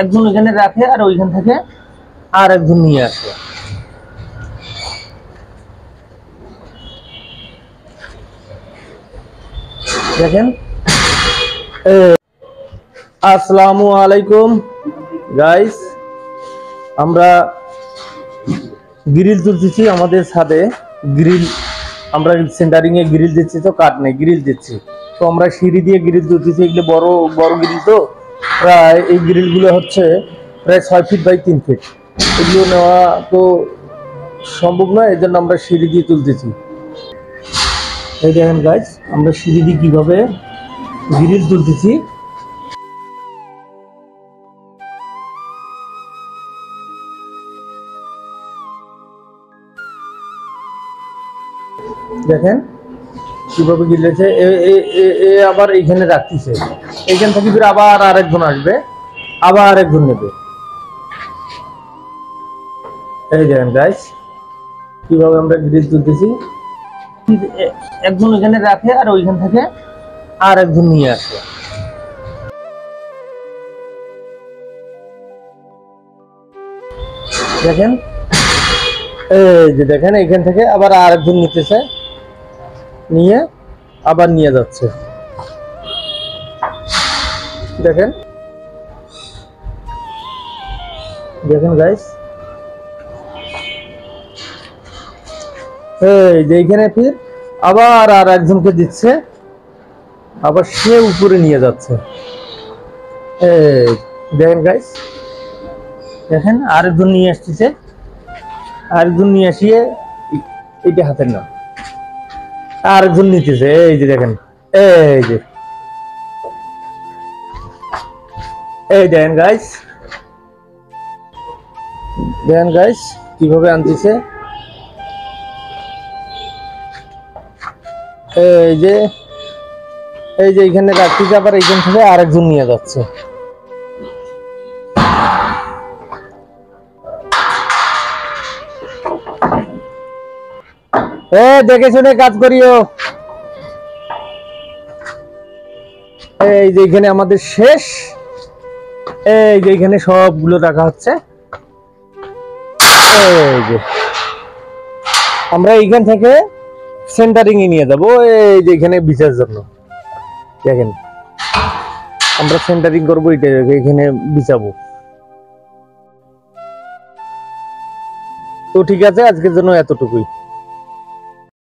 একজন এখানে রাখে আর ওইখান থেকে আর একজন নিয়ে আসে। দেখেন। আসসালামু আলাইকুম গাইস, আমরা গ্রিল তুলতেছি আমাদের ছাদে। গ্রিল আমরা সেন্টারিং এ গ্রিল দিচ্ছি, তো কাঠ নেই, গ্রিল দিচ্ছি। তো আমরা সিঁড়ি দিয়ে গ্রিল তুলতেছি। এগুলো বড় বড় গ্রিল, তো প্রায় এই গ্রিলগুলো হচ্ছে প্রায় 6 ফিট বাই 3 ফিট। এগুলো নেওয়া তো সম্ভব নয়, এই জন্য আমরা সিঁড়ি দিয়ে তুলতেছি। এই দেখেন গাইস, আমরা সিঁড়ি দিয়ে কিভাবে গ্রিল তুলতেছি। দেখেন কিভাবে গিলেছে। আবার এইখানে রাখতেছে, এইখান থেকে ফিরে আবার আরেকজন আসবে, আবার আরেকজন নেবে। এই দেখেন গাইস, কিভাবে আমরা গ্রিল তুলতেছি। একজন এখানে রাখে আর ওইখান থেকে আর একজন নিয়ে আসে। দেখেন, এই যে দেখেন, এখান থেকে আবার আরেকজন নিতেছে, নিয়ে আবার নিয়ে যাচ্ছে। দেখেন দেখেন গাইস, এই যে এইখানে ফির আবার আর একজনকে দিচ্ছে, আবার সে উপরে নিয়ে যাচ্ছে। এই দেখেন গাইস, দেখেন আরেকজন নিয়ে আসতেছে, আরেকজন নিয়ে আসিয়ে এইটা হাতের না, আরেকজন নিতেছে। এই যে দেখেন, এই যে এই দেখেন গাইস, দেখেন গাইস কিভাবে আনতেছে। এই যে এইখানে রাখতেছে, আবার এইখান থেকে আরেকজন নিয়ে যাচ্ছে। দেখে শুনে কাজ করিও। এই যে এখানে আমাদের শেষ। এই যে এখানে সবগুলো রাখা হচ্ছে। এই যে আমরা এইখান থেকে সেন্টারিং এ নিয়ে যাবো, এই যে এখানে বিছার জন্য। দেখেন আমরা সেন্টারিং করবো, এটা এখানে বিছাবো। তো ঠিক আছে, আজকের জন্য এতটুকুই।